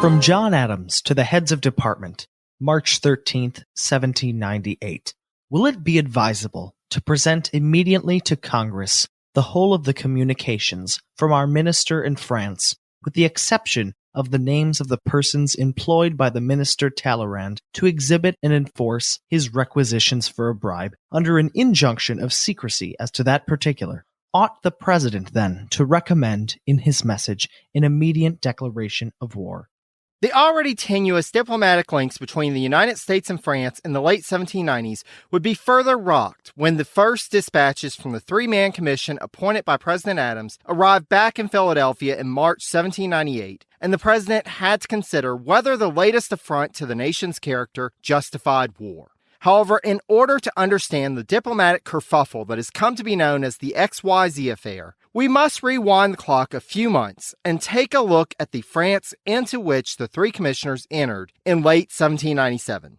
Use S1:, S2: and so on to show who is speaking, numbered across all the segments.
S1: From John Adams to the heads of department, March 13th, 1798. Will it be advisable to present immediately to Congress the whole of the communications from our minister in France, with the exception of the names of the persons employed by the minister Talleyrand to exhibit and enforce his requisitions for a bribe, under an injunction of secrecy as to that particular? Ought the President, then, to recommend in his message an immediate declaration of war?
S2: The already tenuous diplomatic links between the United States and France in the late 1790s would be further rocked when the first dispatches from the three-man commission appointed by President Adams arrived back in Philadelphia in March 1798, and the president had to consider whether the latest affront to the nation's character justified war. However, in order to understand the diplomatic kerfuffle that has come to be known as the XYZ affair, we must rewind the clock a few months and take a look at the France into which the three commissioners entered in late 1797.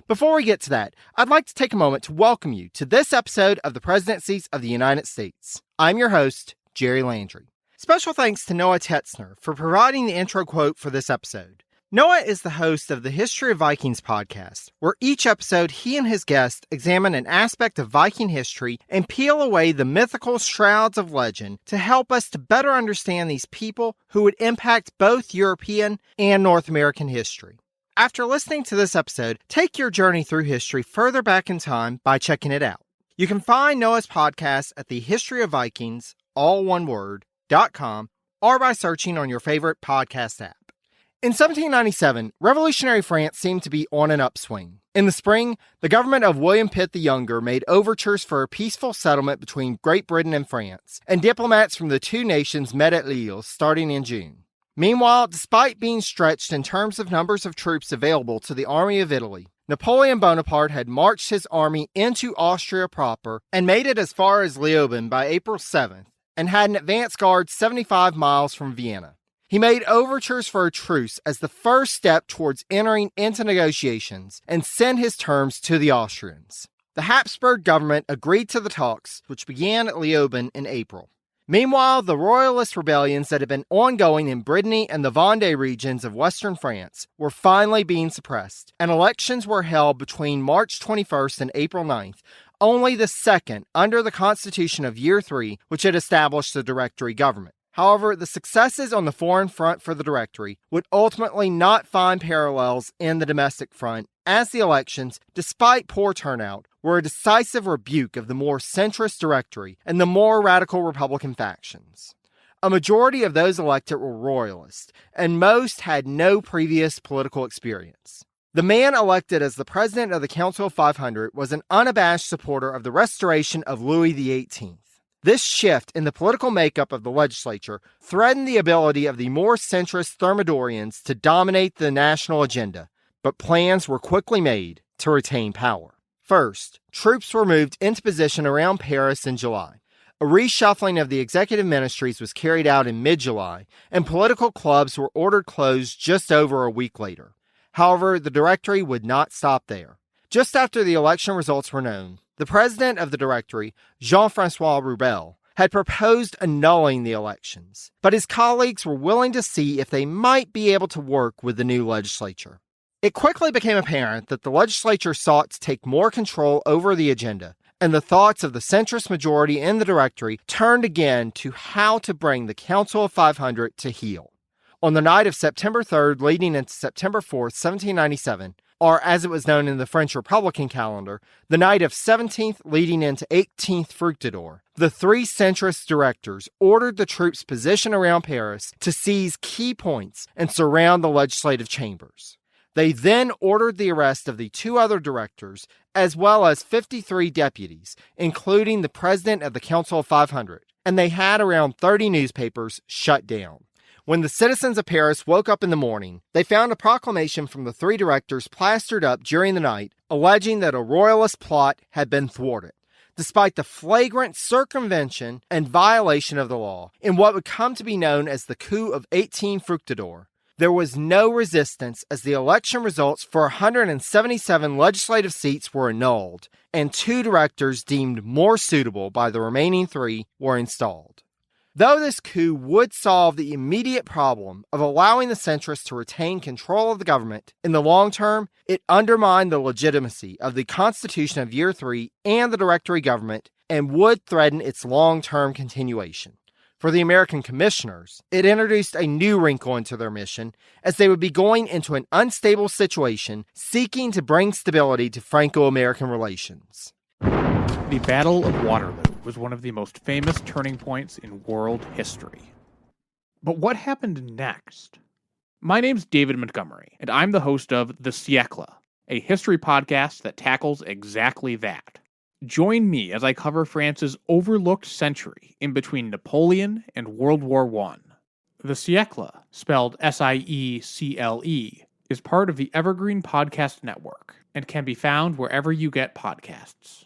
S2: Before we get to that, I'd like to take a moment to welcome you to this episode of the Presidencies of the United States. I'm your host, Jerry Landry. Special thanks to Noah Tetzner for providing the intro quote for this episode. Noah is the host of the History of Vikings podcast, where each episode he and his guests examine an aspect of Viking history and peel away the mythical shrouds of legend to help us to better understand these people who would impact both European and North American history. After listening to this episode, take your journey through history further back in time by checking it out. You can find Noah's podcast at the History of Vikings, all one word, .com, or by searching on your favorite podcast app. In 1797, revolutionary France seemed to be on an upswing. In the spring, the government of William Pitt the Younger made overtures for a peaceful settlement between Great Britain and France, and diplomats from the two nations met at Lille starting in June. Meanwhile, despite being stretched in terms of numbers of troops available to the Army of Italy, Napoleon Bonaparte had marched his army into Austria proper and made it as far as Leoben by April 7th, and had an advance guard 75 miles from Vienna. He made overtures for a truce as the first step towards entering into negotiations and sent his terms to the Austrians. The Habsburg government agreed to the talks, which began at Leoben in April. Meanwhile, the royalist rebellions that had been ongoing in Brittany and the Vendée regions of western France were finally being suppressed, and elections were held between March 21st and April 9th, only the second under the Constitution of Year 3, which had established the Directory government. However, the successes on the foreign front for the Directory would ultimately not find parallels in the domestic front, as the elections, despite poor turnout, were a decisive rebuke of the more centrist Directory and the more radical Republican factions. A majority of those elected were royalists, and most had no previous political experience. The man elected as the president of the Council of 500 was an unabashed supporter of the restoration of Louis XVIII. This shift in the political makeup of the legislature threatened the ability of the more centrist Thermidorians to dominate the national agenda, but plans were quickly made to retain power. First, troops were moved into position around Paris in July. A reshuffling of the executive ministries was carried out in mid-July, and political clubs were ordered closed just over a week later. However, the Directory would not stop there. Just after the election results were known, the president of the Directory, Jean-François Rubel, had proposed annulling the elections, but his colleagues were willing to see if they might be able to work with the new legislature. It quickly became apparent that the legislature sought to take more control over the agenda, and the thoughts of the centrist majority in the Directory turned again to how to bring the Council of 500 to heel. On the night of September 3rd leading into September 4th, 1797, or as it was known in the French Republican calendar, the night of 17th leading into 18th Fructidor, the three centrist directors ordered the troops positioned around Paris to seize key points and surround the legislative chambers. They then ordered the arrest of the two other directors, as well as 53 deputies, including the president of the Council of 500, and they had around 30 newspapers shut down. When the citizens of Paris woke up in the morning, they found a proclamation from the three directors plastered up during the night, alleging that a royalist plot had been thwarted, despite the flagrant circumvention and violation of the law in what would come to be known as the coup of 18 Fructidor. There was no resistance as the election results for 177 legislative seats were annulled, and two directors deemed more suitable by the remaining three were installed. Though this coup would solve the immediate problem of allowing the centrists to retain control of the government, in the long term, it undermined the legitimacy of the Constitution of Year 3 and the Directory government and would threaten its long-term continuation. For the American commissioners, it introduced a new wrinkle into their mission, as they would be going into an unstable situation seeking to bring stability to Franco-American relations.
S3: The Battle of Waterloo was one of the most famous turning points in world history. But what happened next? My name's David Montgomery, and I'm the host of The Siècle, a history podcast that tackles exactly that. Join me as I cover France's overlooked century in between Napoleon and World War I. The Siècle, spelled S-I-E-C-L-E, is part of the Evergreen Podcast Network and can be found wherever you get podcasts.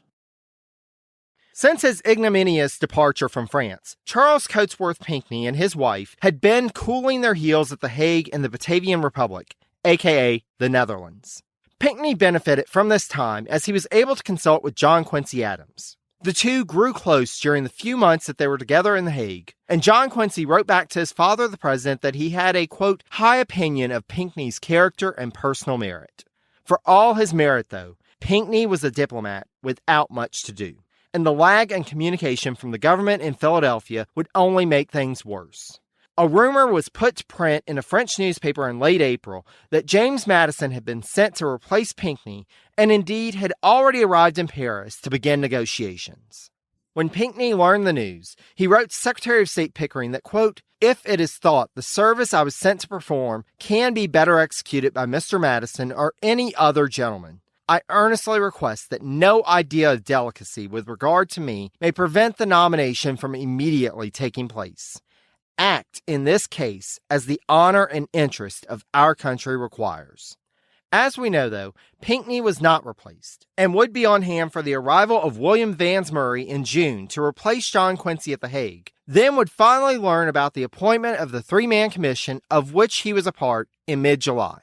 S2: Since his ignominious departure from France, Charles Cotesworth Pinckney and his wife had been cooling their heels at The Hague in the Batavian Republic, aka the Netherlands. Pinckney benefited from this time as he was able to consult with John Quincy Adams. The two grew close during the few months that they were together in The Hague, and John Quincy wrote back to his father, the president, that he had a, quote, high opinion of Pinckney's character and personal merit. For all his merit, though, Pinckney was a diplomat without much to do, and the lag in communication from the government in Philadelphia would only make things worse. A rumor was put to print in a French newspaper in late April that James Madison had been sent to replace Pinckney and indeed had already arrived in Paris to begin negotiations. When Pinckney learned the news, he wrote to Secretary of State Pickering that, quote, if it is thought the service I was sent to perform can be better executed by Mr. Madison or any other gentleman, I earnestly request that no idea of delicacy with regard to me may prevent the nomination from immediately taking place. Act in this case as the honor and interest of our country requires. As we know, though, Pinckney was not replaced and would be on hand for the arrival of William Vans Murray in June to replace John Quincy at The Hague, then would finally learn about the appointment of the three-man commission of which he was a part in mid-July.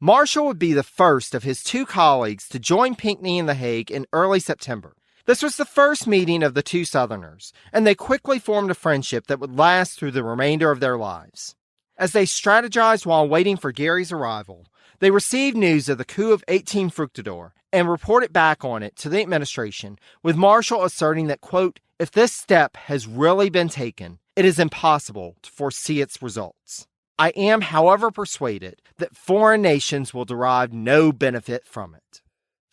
S2: Marshall would be the first of his two colleagues to join Pinckney in The Hague in early September. This was the first meeting of the two Southerners, and they quickly formed a friendship that would last through the remainder of their lives. As they strategized while waiting for Gary's arrival, they received news of the coup of 18 Fructidor and reported back on it to the administration, with Marshall asserting that, quote, if this step has really been taken, it is impossible to foresee its results. I am, however, persuaded that foreign nations will derive no benefit from it.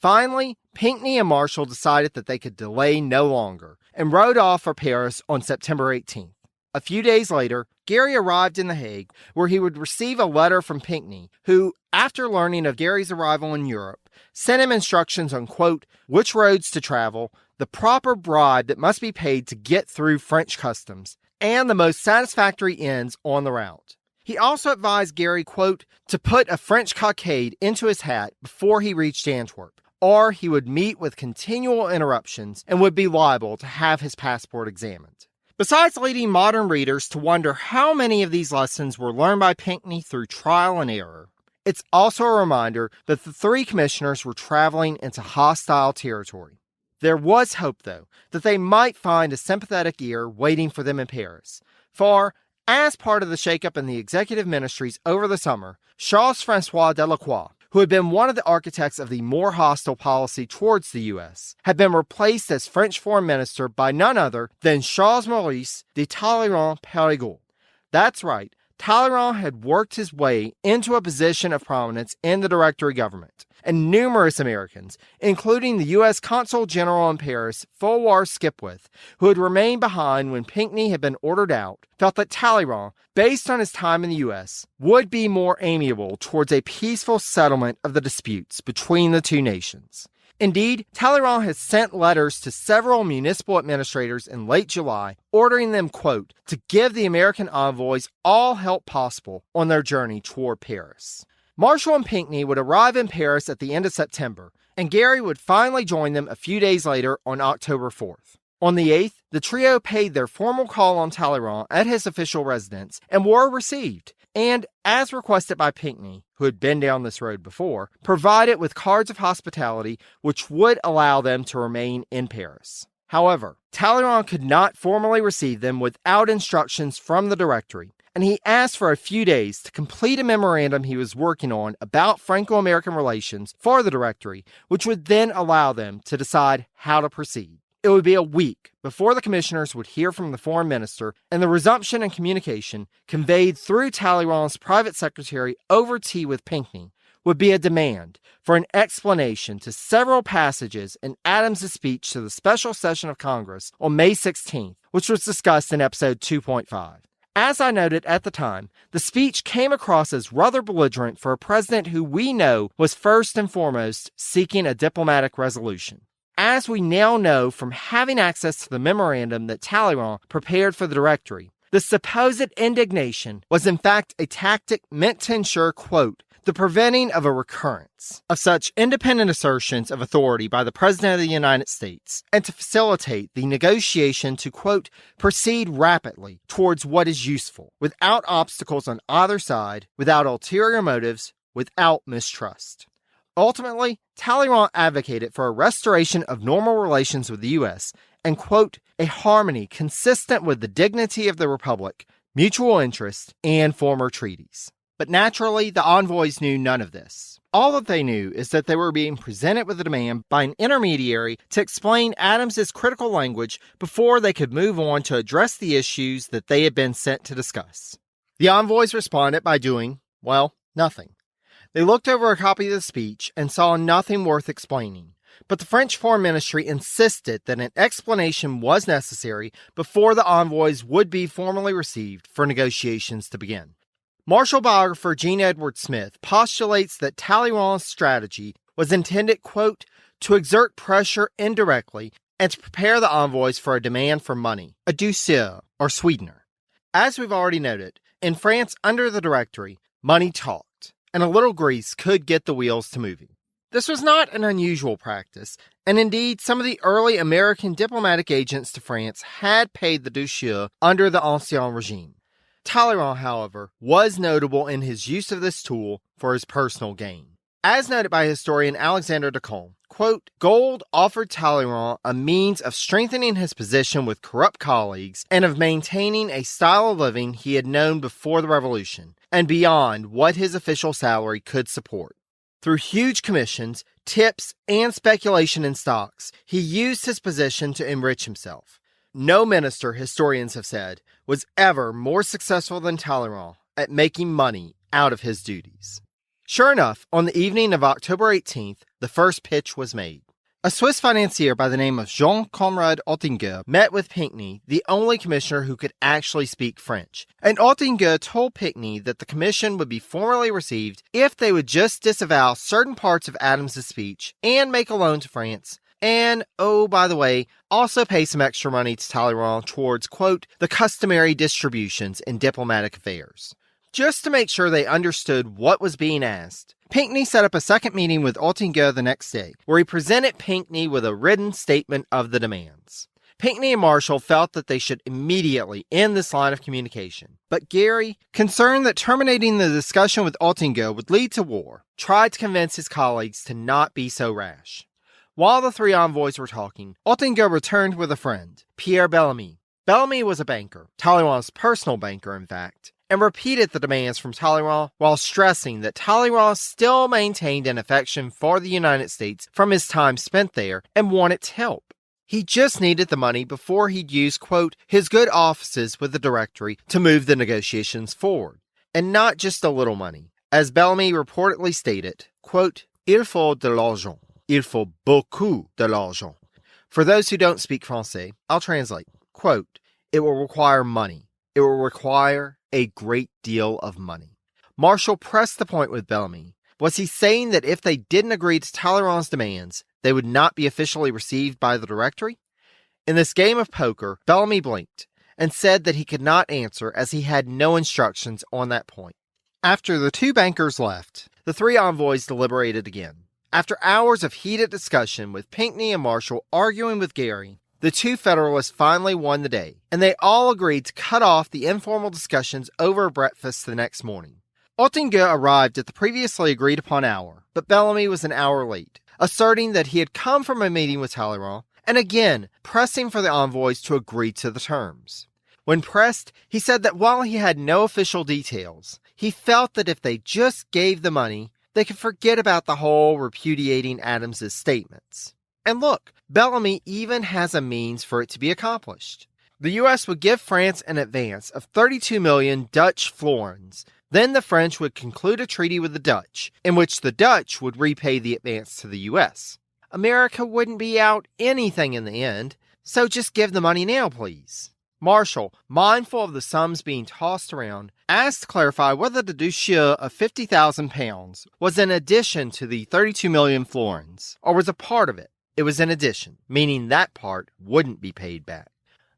S2: Finally, Pinckney and Marshall decided that they could delay no longer and rode off for Paris on September 18th. A few days later, Gary arrived in The Hague, where he would receive a letter from Pinckney, who, after learning of Gary's arrival in Europe, sent him instructions on, quote, which roads to travel, the proper bribe that must be paid to get through French customs, and the most satisfactory inns on the route. He also advised Gary, quote, to put a French cockade into his hat before he reached Antwerp, or he would meet with continual interruptions and would be liable to have his passport examined. Besides leading modern readers to wonder how many of these lessons were learned by Pinckney through trial and error, it's also a reminder that the three commissioners were traveling into hostile territory. There was hope, though, that they might find a sympathetic ear waiting for them in Paris, for as part of the shakeup in the executive ministries over the summer, Charles-François Delacroix, who had been one of the architects of the more hostile policy towards the U.S., had been replaced as French foreign minister by none other than Charles-Maurice de Talleyrand-Périgord. That's right, Talleyrand had worked his way into a position of prominence in the Directory government, and numerous Americans, including the U.S. Consul General in Paris, Fulwar Skipwith, who had remained behind when Pinckney had been ordered out, felt that Talleyrand, based on his time in the U.S., would be more amiable towards a peaceful settlement of the disputes between the two nations. Indeed, Talleyrand has sent letters to several municipal administrators in late July, ordering them, quote, to give the American envoys all help possible on their journey toward Paris. Marshall and Pinckney would arrive in Paris at the end of September, and Gary would finally join them a few days later on October 4th. On the 8th, the trio paid their formal call on Talleyrand at his official residence and were received, and, as requested by Pinckney, who had been down this road before, provided with cards of hospitality which would allow them to remain in Paris. However, Talleyrand could not formally receive them without instructions from the Directory, and he asked for a few days to complete a memorandum he was working on about Franco-American relations for the Directory, which would then allow them to decide how to proceed. It would be a week before the commissioners would hear from the foreign minister, and the resumption in communication conveyed through Talleyrand's private secretary over tea with Pinckney would be a demand for an explanation to several passages in Adams's speech to the special session of Congress on May 16th, which was discussed in episode 2.5. As I noted at the time, the speech came across as rather belligerent for a president who we know was first and foremost seeking a diplomatic resolution. As we now know from having access to the memorandum that Talleyrand prepared for the Directory, the supposed indignation was in fact a tactic meant to ensure, quote, the preventing of a recurrence of such independent assertions of authority by the President of the United States, and to facilitate the negotiation to, quote, proceed rapidly towards what is useful, without obstacles on either side, without ulterior motives, without mistrust. Ultimately, Talleyrand advocated for a restoration of normal relations with the U.S. and, quote, a harmony consistent with the dignity of the Republic, mutual interest, and former treaties. But naturally, the envoys knew none of this. All that they knew is that they were being presented with a demand by an intermediary to explain Adams's critical language before they could move on to address the issues that they had been sent to discuss. The envoys responded by doing, well, nothing. They looked over a copy of the speech and saw nothing worth explaining. But the French Foreign Ministry insisted that an explanation was necessary before the envoys would be formally received for negotiations to begin. Marshall biographer Jean Edward Smith postulates that Talleyrand's strategy was intended, quote, to exert pressure indirectly and to prepare the envoys for a demand for money, a douceur, or sweetener. As we've already noted, in France under the Directory, money talked, and a little grease could get the wheels to moving. This was not an unusual practice, and indeed some of the early American diplomatic agents to France had paid the douceur under the Ancien Regime. Talleyrand, however, was notable in his use of this tool for his personal gain. As noted by historian Alexander de Colm, quote, gold offered Talleyrand a means of strengthening his position with corrupt colleagues and of maintaining a style of living he had known before the Revolution, and beyond what his official salary could support. Through huge commissions, tips, and speculation in stocks, he used his position to enrich himself. No minister, historians have said, was ever more successful than Talleyrand at making money out of his duties. Sure enough, on the evening of October 18th, the first pitch was made. A Swiss financier by the name of Jean-Conrad Oettinger met with Pinckney, the only commissioner who could actually speak French, and Oettinger told Pinckney that the commission would be formally received if they would just disavow certain parts of Adams's speech and make a loan to France, and, oh, by the way, also pay some extra money to Talleyrand towards, quote, the customary distributions in diplomatic affairs. Just to make sure they understood what was being asked, Pinckney set up a second meeting with Oettinger the next day, where he presented Pinckney with a written statement of the demands. Pinckney and Marshall felt that they should immediately end this line of communication. But Gary, concerned that terminating the discussion with Oettinger would lead to war, tried to convince his colleagues to not be so rash. While the three envoys were talking, Oettinger returned with a friend, Pierre Bellamy. Bellamy was a banker, Talleyrand's personal banker, in fact, and repeated the demands from Talleyrand while stressing that Talleyrand still maintained an affection for the United States from his time spent there and wanted help. He just needed the money before he'd use, quote, his good offices with the Directory to move the negotiations forward. And not just a little money. As Bellamy reportedly stated, quote, il faut de l'argent. Il faut beaucoup de l'argent. For those who don't speak Francais, I'll translate. Quote, it will require money. It will require a great deal of money. Marshall pressed the point with Bellamy. Was he saying that if they didn't agree to Talleyrand's demands, they would not be officially received by the Directory? In this game of poker, Bellamy blinked and said that he could not answer as he had no instructions on that point. After the two bankers left, the three envoys deliberated again. After hours of heated discussion with Pinckney and Marshall arguing with Gary, the two Federalists finally won the day, and they all agreed to cut off the informal discussions over breakfast the next morning. Oettinger arrived at the previously agreed upon hour, but Bellamy was an hour late, asserting that he had come from a meeting with Talleyrand and again pressing for the envoys to agree to the terms. When pressed, he said that while he had no official details, he felt that if they just gave the money, they could forget about the whole repudiating Adams's statements. And look, Bellamy even has a means for it to be accomplished. The U.S. would give France an advance of 32 million Dutch florins. Then the French would conclude a treaty with the Dutch, in which the Dutch would repay the advance to the U.S. America wouldn't be out anything in the end, so just give the money now, please. Marshall, mindful of the sums being tossed around, asked to clarify whether the douceur of 50,000 pounds was in addition to the 32 million florins, or was a part of it. It was in addition, meaning that part wouldn't be paid back.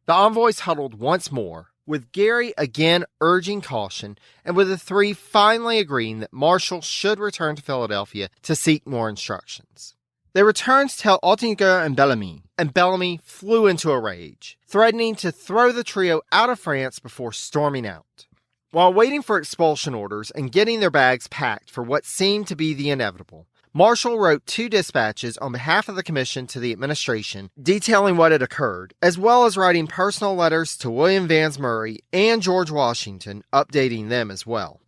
S2: The envoys huddled once more, with Gary again urging caution, and with the three finally agreeing that Marshall should return to Philadelphia to seek more instructions. They returned to tell Oettinger and Bellamy flew into a rage, threatening to throw the trio out of France before storming out. While waiting for expulsion orders and getting their bags packed for what seemed to be the inevitable, Marshall wrote 2 dispatches on behalf of the commission to the administration detailing what had occurred, as well as writing personal letters to William Vans Murray and George Washington, updating them as well.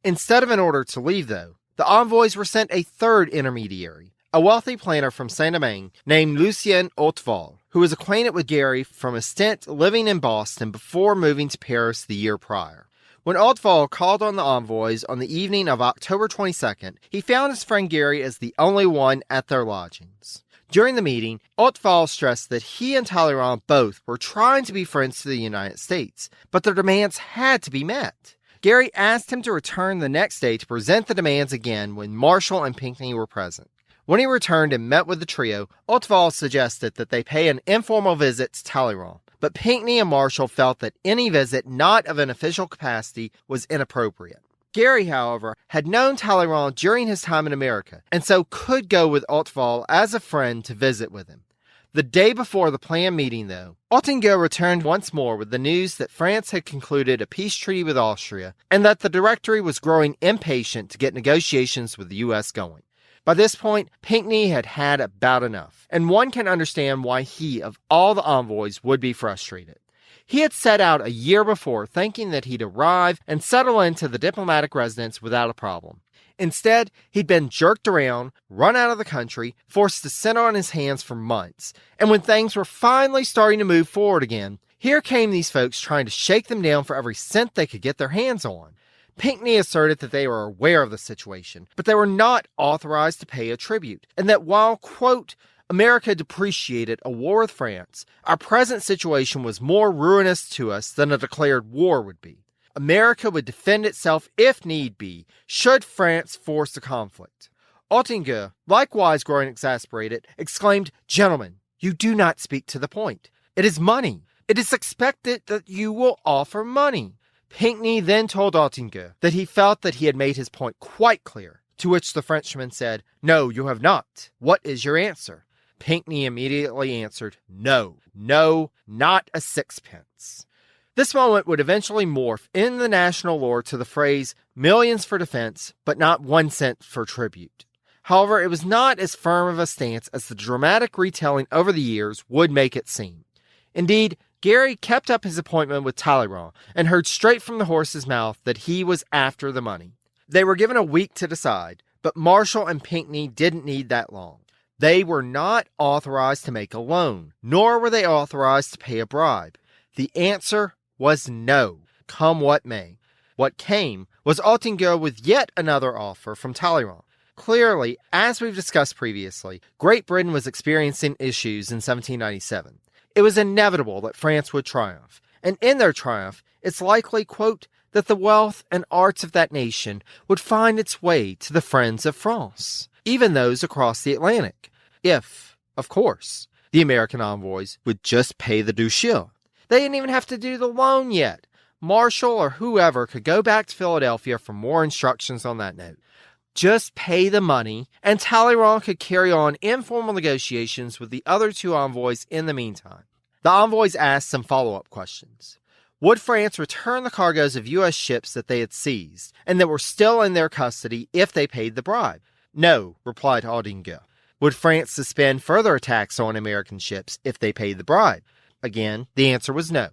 S2: Instead of an order to leave, though, the envoys were sent a third intermediary, a wealthy planter from Saint-Domingue named Lucien Hautefort, who was acquainted with Gary from a stint living in Boston before moving to Paris the year prior. When Hautefort called on the envoys on the evening of October 22nd, he found his friend Gary as the only one at their lodgings. During the meeting, Hautefort stressed that he and Talleyrand both were trying to be friends to the United States, but their demands had to be met. Gary asked him to return the next day to present the demands again when Marshall and Pinckney were present. When he returned and met with the trio, Hautefort suggested that they pay an informal visit to Talleyrand, but Pinckney and Marshall felt that any visit not of an official capacity was inappropriate. Gary, however, had known Talleyrand during his time in America, and so could go with Hautefort as a friend to visit with him. The day before the planned meeting, though, Oettinger returned once more with the news that France had concluded a peace treaty with Austria, and that the Directory was growing impatient to get negotiations with the U.S. going. By this point, Pinckney had had about enough, and one can understand why he, of all the envoys, would be frustrated. He had set out a year before thinking that he'd arrive and settle into the diplomatic residence without a problem. Instead, he'd been jerked around, run out of the country, forced to sit on his hands for months, and when things were finally starting to move forward again, here came these folks trying to shake them down for every cent they could get their hands on. Pinckney asserted that they were aware of the situation, but they were not authorized to pay a tribute, and that while, quote, America depreciated a war with France, our present situation was more ruinous to us than a declared war would be. America would defend itself if need be, should France force the conflict. Oettinger, likewise growing exasperated, exclaimed, "Gentlemen, you do not speak to the point. It is money. It is expected that you will offer money." Pinckney then told Oettinger that he felt that he had made his point quite clear, to which the Frenchman said, "No, you have not. What is your answer?" Pinckney immediately answered, "No, not a sixpence." This moment would eventually morph in the national lore to the phrase, "millions for defense, but not 1 cent for tribute." However, it was not as firm of a stance as the dramatic retelling over the years would make it seem. Indeed, Gary kept up his appointment with Talleyrand and heard straight from the horse's mouth that he was after the money. They were given a week to decide, but Marshall and Pinckney didn't need that long. They were not authorized to make a loan, nor were they authorized to pay a bribe. The answer was no, come what may. What came was Oettinger with yet another offer from Talleyrand. Clearly, as we've discussed previously, Great Britain was experiencing issues in 1797. It was inevitable that France would triumph, and in their triumph, it's likely, quote, that the wealth and arts of that nation would find its way to the friends of France, even those across the Atlantic, if, of course, the American envoys would just pay the douceur. They didn't even have to do the loan yet. Marshall or whoever could go back to Philadelphia for more instructions on that note. Just pay the money, and Talleyrand could carry on informal negotiations with the other 2 envoys in the meantime. The envoys asked some follow-up questions. Would France return the cargoes of U.S. ships that they had seized, and that were still in their custody if they paid the bribe? No, replied Oettinger. Would France suspend further attacks on American ships if they paid the bribe? Again, the answer was no.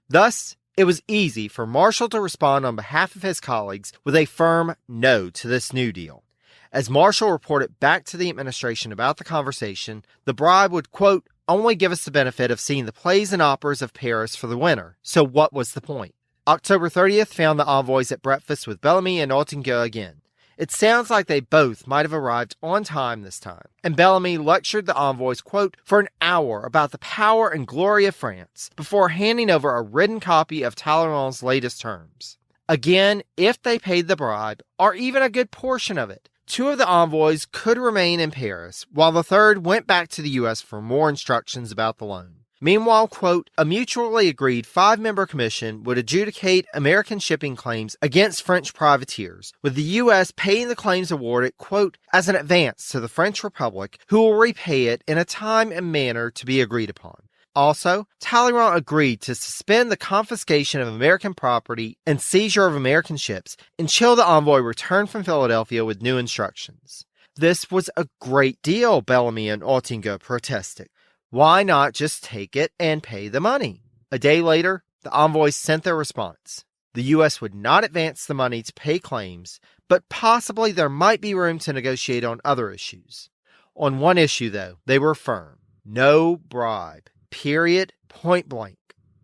S2: Thus, it was easy for Marshall to respond on behalf of his colleagues with a firm no to this New Deal. As Marshall reported back to the administration about the conversation, the bribe would, quote, only give us the benefit of seeing the plays and operas of Paris for the winter. So what was the point? October 30th found the envoys at breakfast with Bellamy and Oettinger again. It sounds like they both might have arrived on time this time, and Bellamy lectured the envoys, quote, for an hour about the power and glory of France before handing over a written copy of Talleyrand's latest terms. Again, if they paid the bribe, or even a good portion of it, 2 of the envoys could remain in Paris, while the third went back to the U.S. for more instructions about the loan. Meanwhile, quote, a mutually agreed 5-member commission would adjudicate American shipping claims against French privateers, with the U.S. paying the claims awarded, quote, as an advance to the French Republic, who will repay it in a time and manner to be agreed upon. Also, Talleyrand agreed to suspend the confiscation of American property and seizure of American ships until the envoy returned from Philadelphia with new instructions. This was a great deal, Bellamy and Oettinger protested. Why not just take it and pay the money? A day later, the envoys sent their response. The U.S. would not advance the money to pay claims, but possibly there might be room to negotiate on other issues. On one issue, though, they were firm. No bribe. Period. Point blank.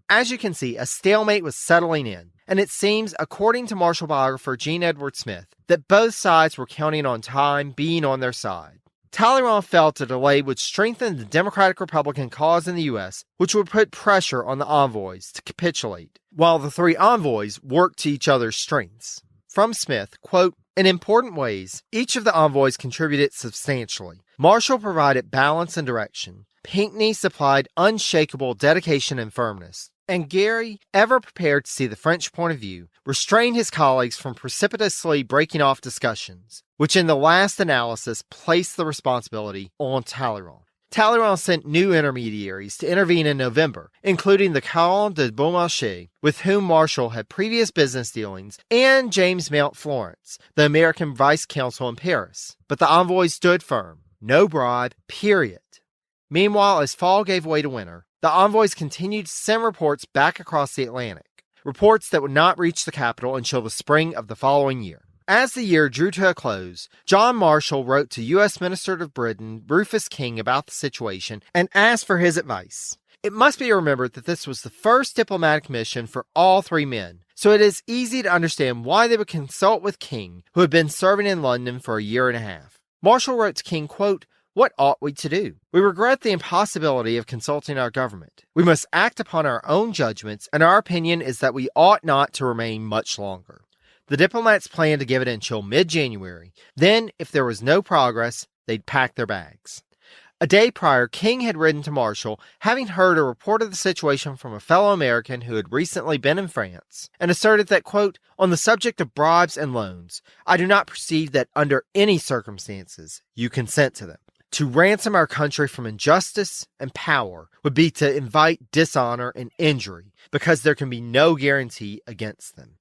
S2: As you can see, a stalemate was settling in, and it seems, according to Marshall biographer Gene Edward Smith, that both sides were counting on time being on their side. Talleyrand felt a delay would strengthen the Democratic-Republican cause in the U.S., which would put pressure on the envoys to capitulate, while the 3 envoys worked to each other's strengths. From Smith, quote, in important ways, each of the envoys contributed substantially. Marshall provided balance and direction. Pinckney supplied unshakable dedication and firmness. And Gary, ever prepared to see the French point of view, restrained his colleagues from precipitously breaking off discussions, which in the last analysis placed the responsibility on Talleyrand. Talleyrand sent new intermediaries to intervene in November, including the Count de Beaumarchais, with whom Marshall had previous business dealings, and James Mount Florence, the American vice consul in Paris. But the envoys stood firm. No bribe, period. Meanwhile, as fall gave way to winter, the envoys continued to send reports back across the Atlantic, reports that would not reach the capital until the spring of the following year. As the year drew to a close, John Marshall wrote to U.S. Minister of Britain Rufus King about the situation and asked for his advice. It must be remembered that this was the first diplomatic mission for all 3 men, so it is easy to understand why they would consult with King, who had been serving in London for a year and a half. Marshall wrote to King, quote, what ought we to do? We regret the impossibility of consulting our government. We must act upon our own judgments, and our opinion is that we ought not to remain much longer. The diplomats planned to give it until mid-January. Then, if there was no progress, they'd pack their bags. A day prior, King had written to Marshall, having heard a report of the situation from a fellow American who had recently been in France, and asserted that, quote, on the subject of bribes and loans, I do not perceive that under any circumstances you consent to them. To ransom our country from injustice and power would be to invite dishonor and injury because there can be no guarantee against them.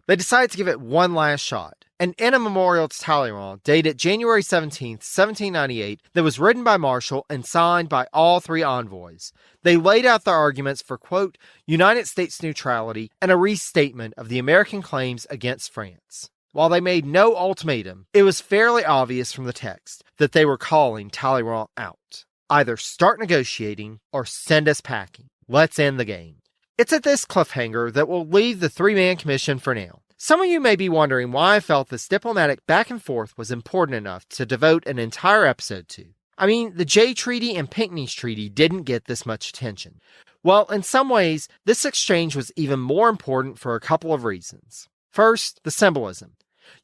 S2: They decided to give it one last shot, and in a memorial to Talleyrand dated January 17, 1798, that was written by Marshall and signed by all 3 envoys, they laid out their arguments for, quote, United States neutrality and a restatement of the American claims against France. While they made no ultimatum, it was fairly obvious from the text that they were calling Talleyrand out. Either start negotiating or send us packing. Let's end the game. It's at this cliffhanger that we'll leave the 3-man commission for now. Some of you may be wondering why I felt this diplomatic back and forth was important enough to devote an entire episode to. I mean, the Jay Treaty and Pinckney's Treaty didn't get this much attention. Well, in some ways, this exchange was even more important for a couple of reasons. First, the symbolism.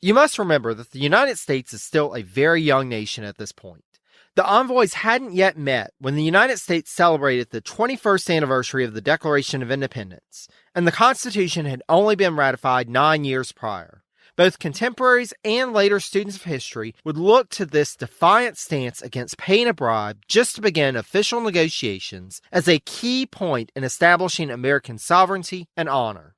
S2: You must remember that the United States is still a very young nation at this point. The envoys hadn't yet met when the United States celebrated the 21st anniversary of the Declaration of Independence, and the Constitution had only been ratified 9 years prior. Both contemporaries and later students of history would look to this defiant stance against paying a bribe just to begin official negotiations as a key point in establishing American sovereignty and honor.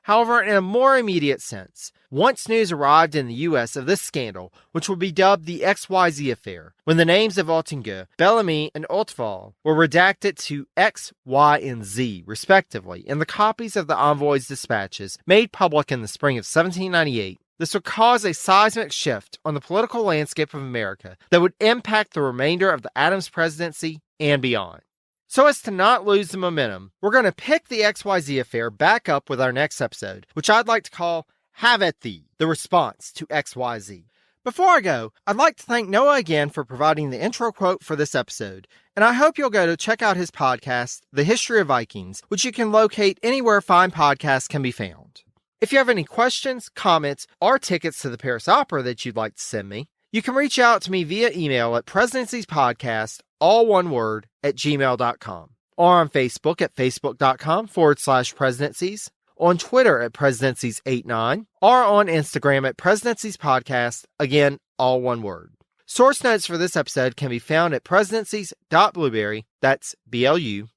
S2: However, in a more immediate sense, once news arrived in the U.S. of this scandal, which would be dubbed the XYZ affair, when the names of Oettinger, Bellamy, and Ottwell were redacted to X, Y, and Z, respectively, in the copies of the envoy's dispatches made public in the spring of 1798, this would cause a seismic shift on the political landscape of America that would impact the remainder of the Adams presidency and beyond. So as to not lose the momentum, we're going to pick the XYZ affair back up with our next episode, which I'd like to call Have at Thee, the response to XYZ. Before I go, I'd like to thank Noah again for providing the intro quote for this episode, and I hope you'll go to check out his podcast, The History of Vikings, which you can locate anywhere fine podcasts can be found. If you have any questions, comments, or tickets to the Paris Opera that you'd like to send me, you can reach out to me via email at presidenciespodcast, all one word, @gmail.com, or on Facebook at facebook.com/presidencies, on Twitter at presidencies89, or on Instagram at presidenciespodcast, again, all one word. Source notes for this episode can be found at presidencies.blueberry, that's BLUBRRY.com.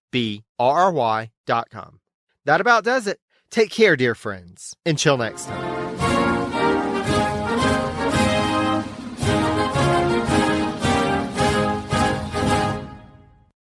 S2: That about does it. Take care, dear friends. Until next time.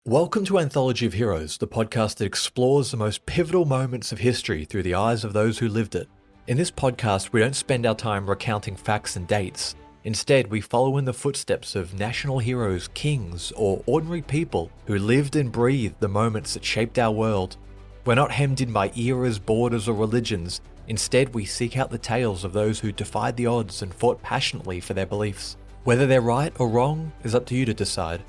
S4: Welcome to Anthology of Heroes, the podcast that explores the most pivotal moments of history through the eyes of those who lived it. In this podcast, we don't spend our time recounting facts and dates. Instead, we follow in the footsteps of national heroes, kings, or ordinary people who lived and breathed the moments that shaped our world. We're not hemmed in by eras, borders, or religions. Instead, we seek out the tales of those who defied the odds and fought passionately for their beliefs. Whether they're right or wrong is up to you to decide.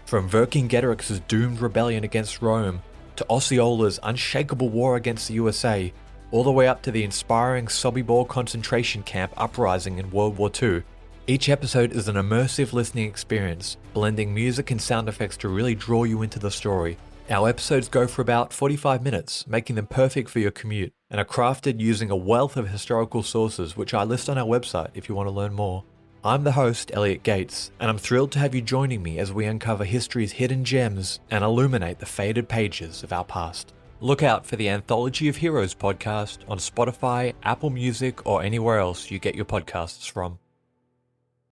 S4: From Vercingetorix's doomed rebellion against Rome, to Osceola's unshakable war against the USA, all the way up to the inspiring Sobibor concentration camp uprising in World War II, each episode is an immersive listening experience, blending music and sound effects to really draw you into the story. Our episodes go for about 45 minutes, making them perfect for your commute, and are crafted using a wealth of historical sources which I list on our website if you want to learn more. I'm the host, Elliot Gates, and I'm thrilled to have you joining me as we uncover history's hidden gems and illuminate the faded pages of our past. Look out for the Anthology of Heroes podcast on Spotify, Apple Music, or anywhere else you get your podcasts from.